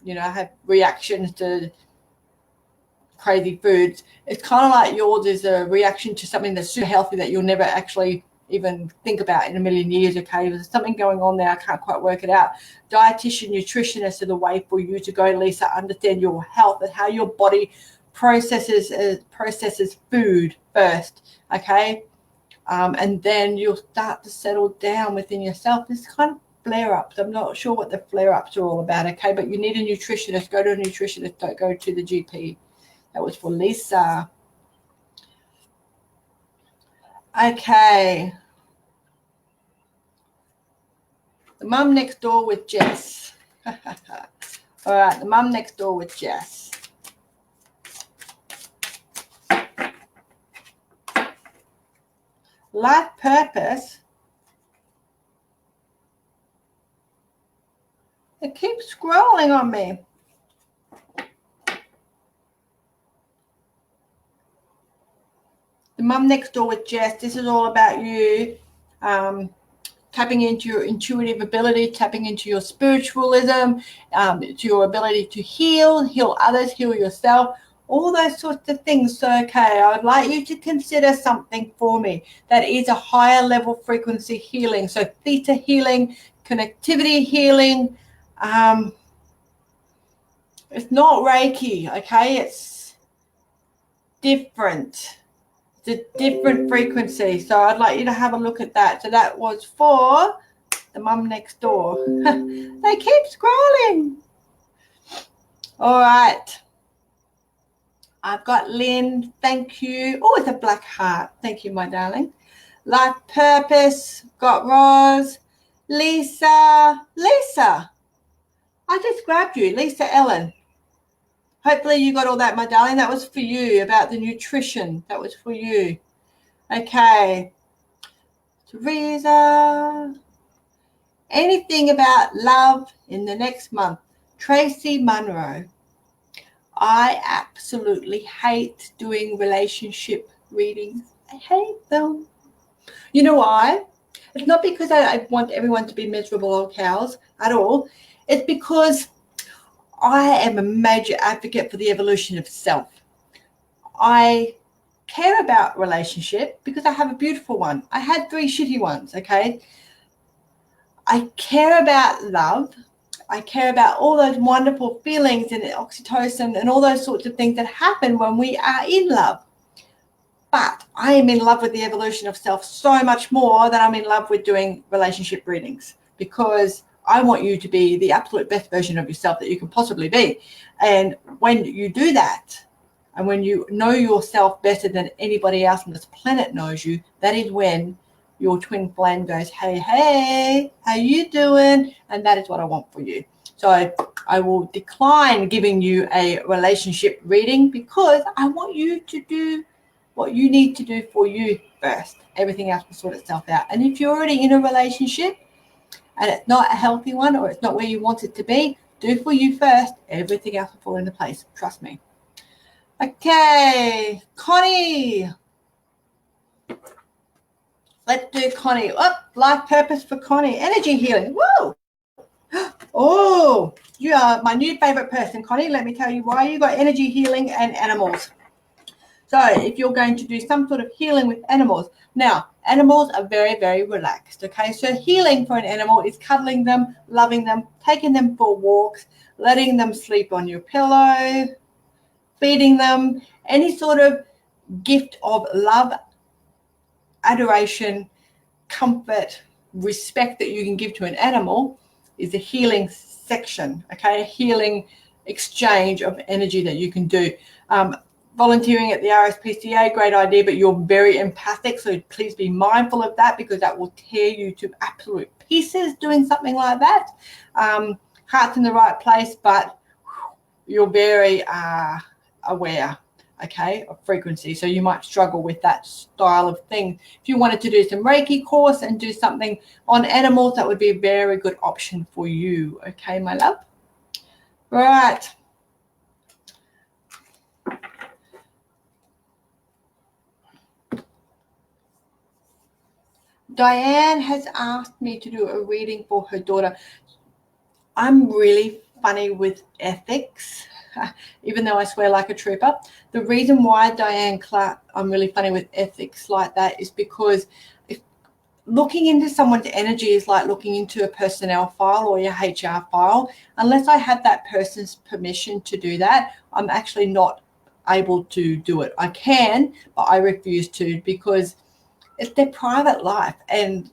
you know, have reactions to crazy foods. It's kind of like yours is a reaction to something that's super healthy that you'll never actually even think about in a million years, okay? There's something going on there. I can't quite work it out. Dietitian, nutritionist are the way for you to go, Lisa. Understand your health and how your body processes food first, okay? And then you'll start to settle down within yourself. This kind of flare-ups. I'm not sure what the flare-ups are all about, okay? But you need a nutritionist. Go to a nutritionist. Don't go to the GP. That was for Lisa. Okay. The mum next door with Jess. All right, the mum next door with Jess. Life purpose. It keeps scrolling on me. The mum next door with Jess. This is all about you tapping into your intuitive ability, tapping into your spiritualism, to your ability to heal others, heal yourself. all those sorts of things. So, okay, I'd like you to consider something for me that is a higher level frequency healing. So theta healing, connectivity healing. It's not Reiki, okay? It's different. It's a different frequency. So I'd like you to have a look at that. So that was for the mum next door. They keep scrolling. All right. I've got Lynn. Thank you. Oh, it's a black heart. Thank you, my darling. Life purpose. Got Roz. Lisa. Lisa. I just grabbed you. Lisa Ellen. Hopefully you got all that, my darling. That was for you, about the nutrition. That was for you. Okay. Teresa. Anything about love in the next month? Tracy Munro. I absolutely hate doing relationship readings. I hate them. You know why? It's not because I want everyone to be miserable old cows at all. It's because I am a major advocate for the evolution of self. I care about relationship because I have a beautiful one. I had 3 shitty ones, okay? I care about love. I care about all those wonderful feelings and oxytocin and all those sorts of things that happen when we are in love. But I am in love with the evolution of self so much more than I'm in love with doing relationship readings, because I want you to be the absolute best version of yourself that you can possibly be. And when you do that, and when you know yourself better than anybody else on this planet knows you, that is when your twin flame goes, hey, hey, how you doing? And that is what I want for you. So I will decline giving you a relationship reading because I want you to do what you need to do for you first. Everything else will sort itself out. And if you're already in a relationship and it's not a healthy one, or it's not where you want it to be, do for you first. Everything else will fall into place. Trust me. Okay, Connie. Let's do Connie. Oh, life purpose for Connie. Energy healing. Woo! Oh, you are my new favorite person, Connie. Let me tell you why. You got energy healing and animals. So if you're going to do some sort of healing with animals, now animals are very, very relaxed. Okay, so healing for an animal is cuddling them, loving them, taking them for walks, letting them sleep on your pillow, feeding them, any sort of gift of love, adoration, comfort, respect that you can give to an animal is a healing section, okay? A healing exchange of energy that you can do. Volunteering at the RSPCA, great idea, but you're very empathic, so please be mindful of that because that will tear you to absolute pieces doing something like that. Heart's in the right place, but you're very aware, okay, of frequency. So you might struggle with that style of thing. If you wanted to do some Reiki course and do something on animals, that would be a very good option for you. Okay, my love? Right. Diane has asked me to do a reading for her daughter. I'm really funny with ethics, even though I swear like a trooper. The reason why, Diane Clark, I'm really funny with ethics like that is because looking into someone's energy is like looking into a personnel file or your HR file. Unless I have that person's permission to do that, I'm actually not able to do it. I can, but I refuse to because it's their private life, and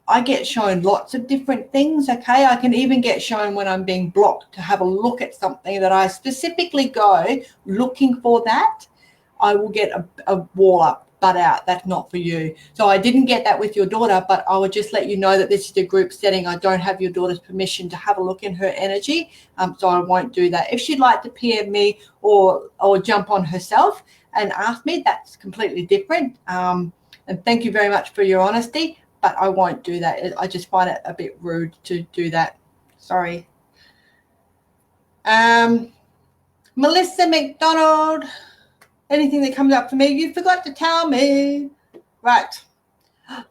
I get shown lots of different things, okay? I can even get shown when I'm being blocked to have a look at something that I specifically go looking for that. I will get a wall up, butt out. That's not for you. So I didn't get that with your daughter, but I would just let you know that this is a group setting. I don't have your daughter's permission to have a look in her energy, so I won't do that. If she'd like to PM me or jump on herself and ask me, that's completely different. And thank you very much for your honesty, but I won't do that. I just find it a bit rude to do that. Sorry. Melissa McDonald, anything that comes up for me, you forgot to tell me. Right.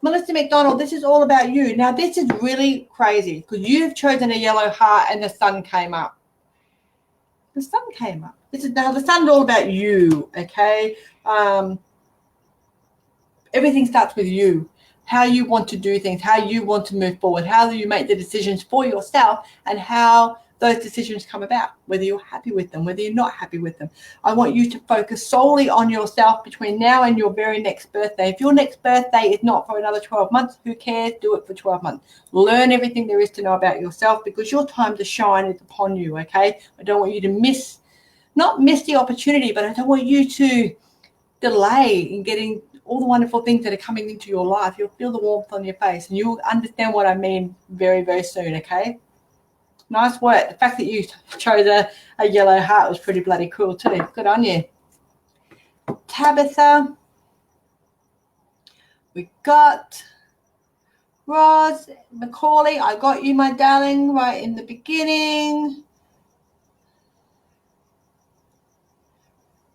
Melissa McDonald, this is all about you. Now, this is really crazy because you've chosen a yellow heart and the sun came up. The sun came up. This is now the sun's all about you, okay? Everything starts with you. How you want to do things, how you want to move forward, how you make the decisions for yourself, and how those decisions come about, whether you're happy with them, whether you're not happy with them. I want you to focus solely on yourself between now and your very next birthday. If your next birthday is not for another 12 months, who cares? Do it for 12 months. Learn everything there is to know about yourself, because your time to shine is upon you, okay? I don't want you to not miss the opportunity, but I don't want you to delay in getting all the wonderful things that are coming into your life. You'll feel the warmth on your face, and you'll understand what I mean very, very soon, okay? Nice work. The fact that you chose a yellow heart was pretty bloody cool too. Good on you. Tabitha. We got Roz. Macaulay, I got you, my darling, right in the beginning.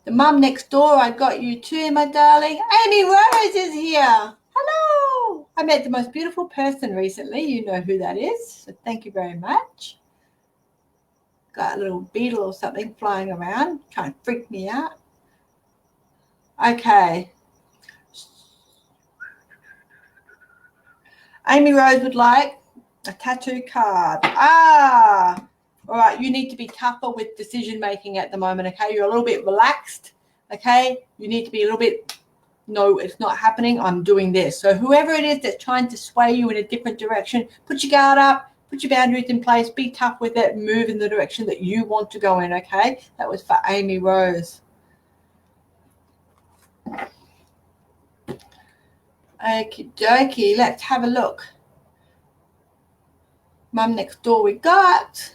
The mum next door, I got you too, my darling. Amy Rose is here. Hello. I met the most beautiful person recently. You know who that is. So thank you very much. Got a little beetle or something flying around, trying to freak me out. Okay. Amy Rose would like a tattoo card. All right, you need to be tougher with decision making at the moment, okay? You're a little bit relaxed, okay? You need to be a little bit, no, it's not happening, I'm doing this. So whoever it is that's trying to sway you in a different direction, put your guard up, put your boundaries in place, be tough with it, move in the direction that you want to go in, okay? That was for Amy Rose. Okie dokie, let's have a look. Mum next door we got.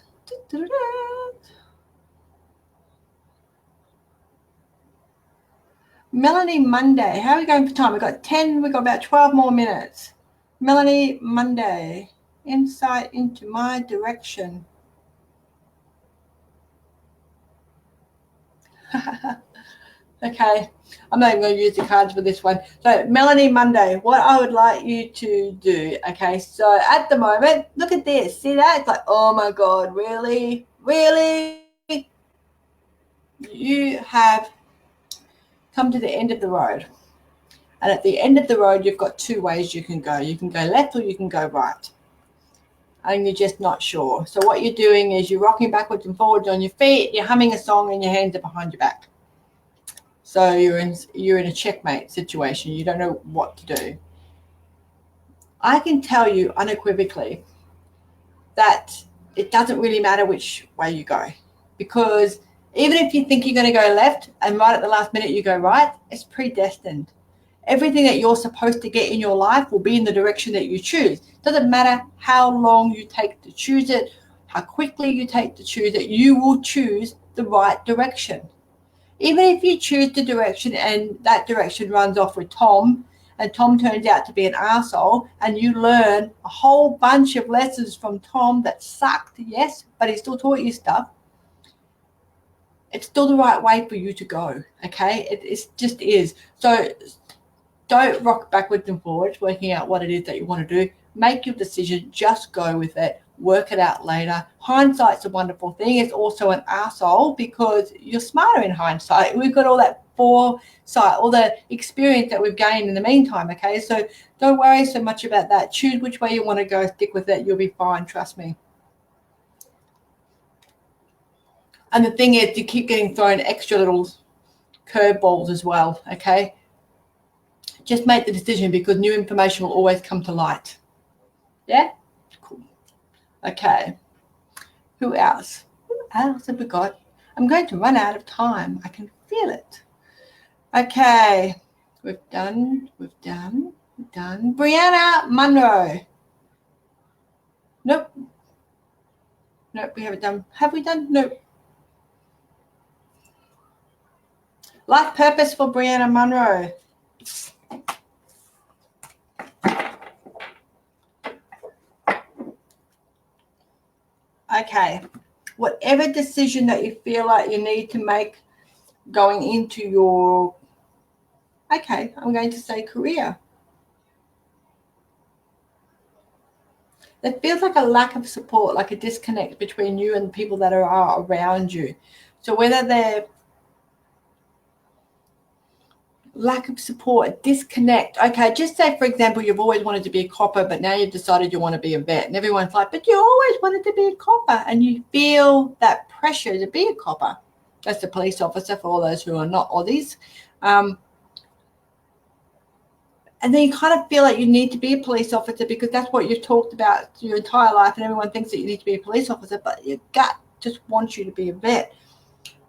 Melanie Monday. How are we going for time? We've got about 12 more minutes. Melanie Monday. Insight into my direction. Okay, I'm not even going to use the cards for this one. So Melanie Monday, what I would like you to do, okay, so at the moment, look at this. See that? It's like, oh my God, really? Really? You have come to the end of the road. And at the end of the road, you've got two ways you can go. You can go left or you can go right. And you're just not sure. So what you're doing is you're rocking backwards and forwards on your feet, you're humming a song, and your hands are behind your back. So you're in a checkmate situation. You don't know what to do. I can tell you unequivocally that it doesn't really matter which way you go, because even if you think you're going to go left and right at the last minute you go right, it's predestined. Everything that you're supposed to get in your life will be in the direction that you choose. It doesn't matter how long you take to choose it, how quickly you take to choose it, you will choose the right direction. Even if you choose the direction and that direction runs off with Tom, and Tom turns out to be an arsehole, and you learn a whole bunch of lessons from Tom that sucked, yes, but he still taught you stuff, it's still the right way for you to go, okay? It just is. So don't rock backwards and forwards working out what it is that you want to do. Make your decision, just go with it, work it out later. Hindsight's a wonderful thing. It's also an arsehole because you're smarter in hindsight. We've got all that foresight, all the experience that we've gained in the meantime, okay? So don't worry so much about that. Choose which way you want to go, stick with it, you'll be fine, trust me. And the thing is, you keep getting thrown extra little curveballs as well, okay? Just make the decision because new information will always come to light. Yeah? Cool. Okay. Who else? Who else have we got? I'm going to run out of time. I can feel it. Okay. We've done. Brianna Munro. Nope. Nope, we haven't done. Have we done? Nope. Life purpose for Brianna Munro. Okay, whatever decision that you feel like you need to make going into your, okay, I'm going to say career. It feels like a lack of support, like a disconnect between you and the people that are around you. So whether they're lack of support, disconnect. Okay, just say, for example, you've always wanted to be a copper, but now you've decided you want to be a vet. And everyone's like, but you always wanted to be a copper. And you feel that pressure to be a copper. That's a police officer for all those who are not Aussies. And then you kind of feel like you need to be a police officer because that's what you've talked about your entire life. And everyone thinks that you need to be a police officer, but your gut just wants you to be a vet.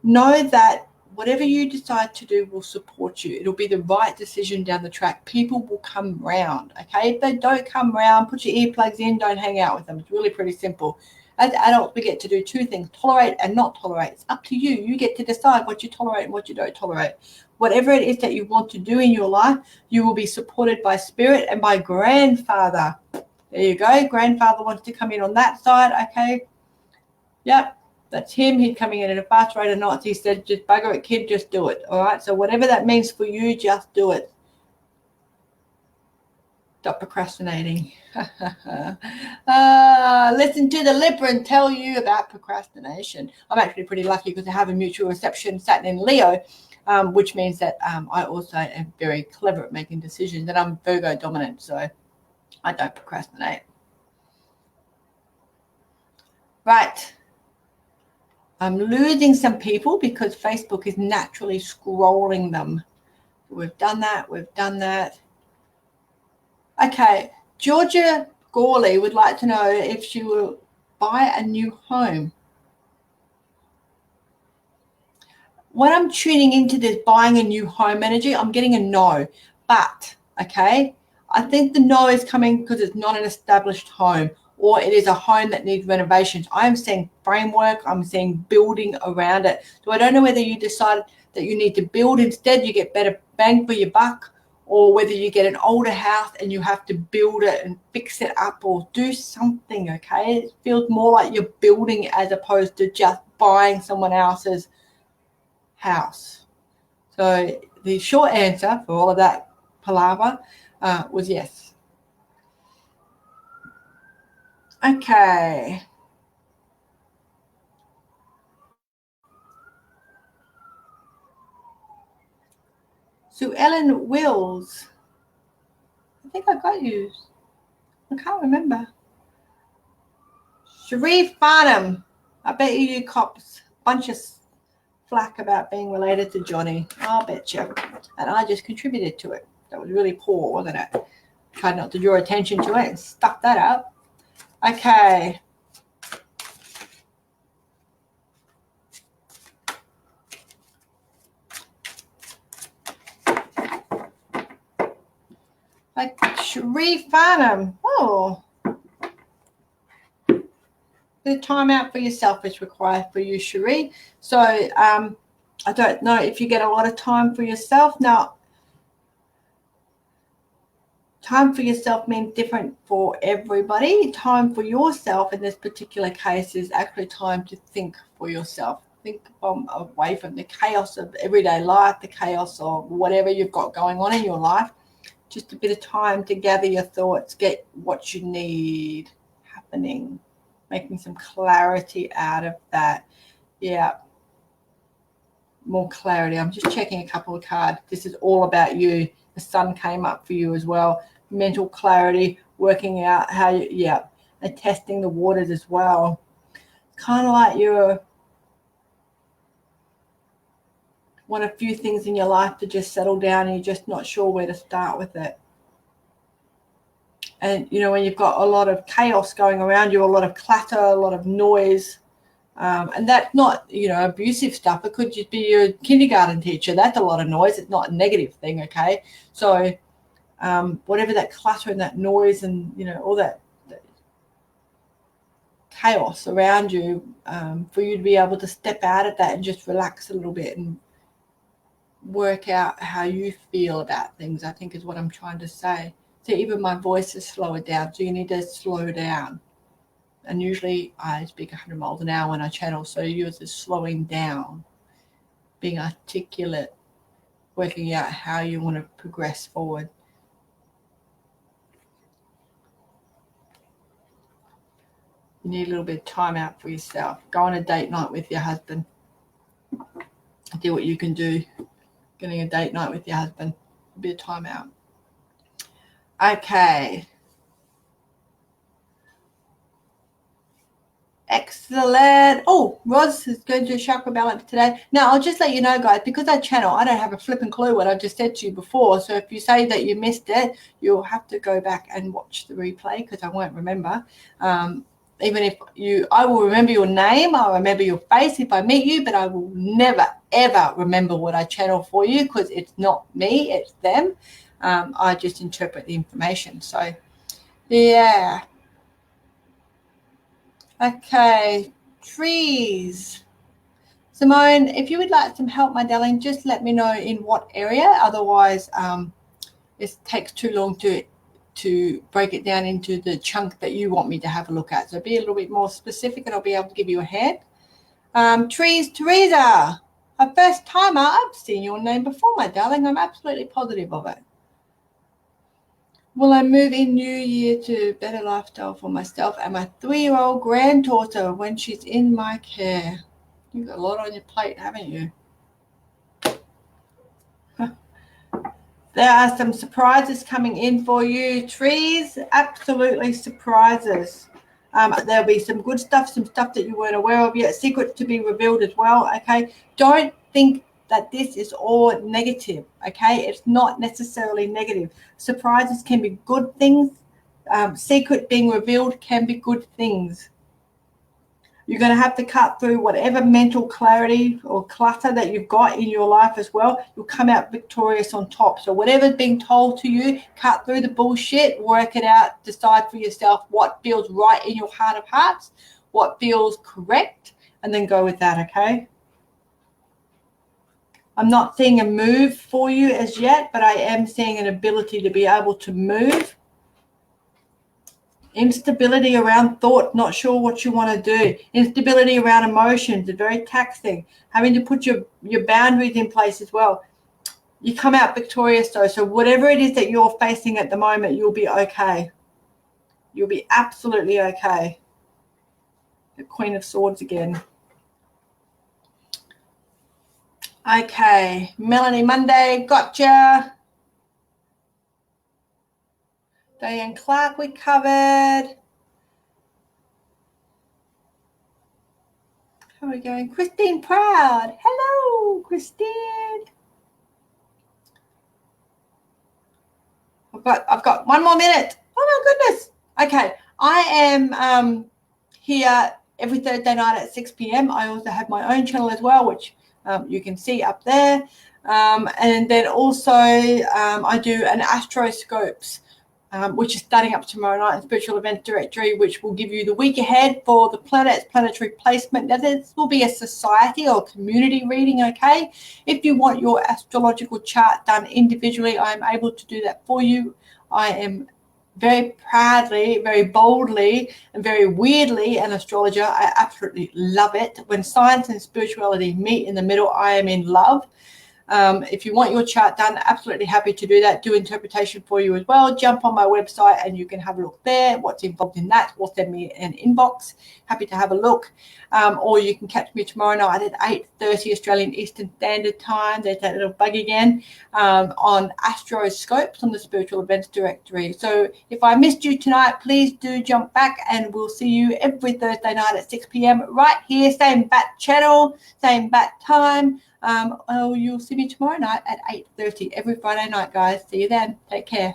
Know that whatever you decide to do will support you. It'll be the right decision down the track. People will come round, okay? If they don't come round, put your earplugs in, don't hang out with them. It's really pretty simple. As adults, we get to do two things, tolerate and not tolerate. It's up to you. You get to decide what you tolerate and what you don't tolerate. Whatever it is that you want to do in your life, you will be supported by spirit and by grandfather. There you go. Grandfather wants to come in on that side, okay? Yep. That's him. He's coming in at a fast rate of knots. He said, just bugger it, kid, just do it. All right. So whatever that means for you, just do it. Stop procrastinating. Listen to the Libra and tell you about procrastination. I'm actually pretty lucky because I have a mutual reception Saturn in Leo, which means that I also am very clever at making decisions, and I'm Virgo dominant, so I don't procrastinate. Right. I'm losing some people because Facebook is naturally scrolling them. We've done that. We've done that. Okay. Georgia Gawley would like to know if she will buy a new home. When I'm tuning into this buying a new home energy, I'm getting a no. But, okay, I think the no is coming because it's not an established home, or it is a home that needs renovations. I am seeing framework. I'm seeing building around it. So I don't know whether you decide that you need to build instead, you get better bang for your buck, or whether you get an older house and you have to build it and fix it up or do something, okay? It feels more like you're building as opposed to just buying someone else's house. So the short answer for all of that palaver was yes. Okay. Sue Ellen Wills. I think I got you. I can't remember. Sharif Farnham. I bet you cops a bunch of flack about being related to Johnny. I'll bet you. And I just contributed to it. That was really poor, wasn't it? Tried not to draw attention to it and stuck that up. Okay. Like Sharif Farnham. Oh. The time out for yourself is required for you, Cherie. So I don't know if you get a lot of time for yourself. Now, time for yourself means different for everybody. Time for yourself in this particular case is actually time to think for yourself. Think away from the chaos of everyday life, the chaos of whatever you've got going on in your life. Just a bit of time to gather your thoughts, get what you need happening. Making some clarity out of that. Yeah. More clarity. I'm just checking a couple of cards. This is all about you. The sun came up for you as well. Mental clarity, working out how you, yeah, and testing the waters as well. Kind of like you want a few things in your life to just settle down and you're just not sure where to start with it. And, you know, when you've got a lot of chaos going around you, a lot of clatter, a lot of noise, and that's not, you know, abusive stuff. It could just be your kindergarten teacher. That's a lot of noise. It's not a negative thing, okay? So whatever that clutter and that noise and, you know, all that chaos around you, for you to be able to step out of that and just relax a little bit and work out how you feel about things, I think is what I'm trying to say. So even my voice is slower down, so you need to slow down. And usually I speak 100 miles an hour when I channel, so yours is slowing down, being articulate, working out how you want to progress forward. You need a little bit of time out for yourself. Go on a date night with your husband. do what you can do. Getting a date night with your husband. A bit of time out. Okay. Excellent. Oh, Roz is going to do chakra balance today. Now, I'll just let you know, guys, because I channel, I don't have a flipping clue what I just said to you before. So if you say that you missed it, you'll have to go back and watch the replay because I won't remember. Even if I will remember your name, I'll remember your face if I meet you, but I will never, ever remember what I channel for you because it's not me, it's them. I just interpret the information. So, yeah. Okay, trees. Simone, if you would like some help, my darling, just let me know in what area. Otherwise, it takes too long to break it down into the chunk that you want me to have a look at. So be a little bit more specific and I'll be able to give you a hand. Trees, Teresa, a first timer. I've seen your name before, my darling. I'm absolutely positive of it. Will I move in New Year to better lifestyle for myself and my 3-year-old granddaughter when she's in my care? You've got a lot on your plate, haven't you? There are some surprises coming in for you, trees. Absolutely surprises. There'll be some good stuff, some stuff that you weren't aware of yet, secrets to be revealed as well, okay? Don't think that this is all negative, okay? It's not necessarily negative. Surprises can be good things. Secret being revealed can be good things. You're going to have to cut through whatever mental clarity or clutter that you've got in your life as well. You'll come out victorious on top. So whatever's being told to you, cut through the bullshit, work it out, decide for yourself what feels right in your heart of hearts, what feels correct, and then go with that, okay? I'm not seeing a move for you as yet, but I am seeing an ability to be able to move. Instability around thought, not sure what you want to do. Instability around emotions, very taxing. Having to put your boundaries in place as well. You come out victorious though. So whatever it is that you're facing at the moment, you'll be okay. You'll be absolutely okay. The Queen of Swords again. Okay, Melanie Monday, gotcha. Diane Clark, we covered. How are we going? Christine Proud. Hello, Christine. I've got 1 more minute. Oh my goodness. Okay, I am here every Thursday night at 6 p.m. I also have my own channel as well, which you can see up there. And then also I do an astroscopes, which is starting up tomorrow night in Spiritual Event Directory, which will give you the week ahead for the planets, planetary placement. Now, this will be a society or community reading, okay? If you want your astrological chart done individually, I'm able to do that for you. I am very proudly, very boldly, and very weirdly an astrologer. I absolutely love it. When science and spirituality meet in the middle, I am in love. If you want your chart done, absolutely happy to do that, do interpretation for you as well. Jump on my website and you can have a look there, what's involved in that, or send me an inbox. Happy to have a look. Or you can catch me tomorrow night at 8:30 Australian Eastern Standard Time. There's that little bug again, on Astroscopes on the Spiritual Events Directory. So if I missed you tonight, please do jump back and we'll see you every Thursday night at 6 p.m. right here, same bat channel, same bat time. You'll see me tomorrow night at 8:30 every Friday night, guys. See you then. Take care.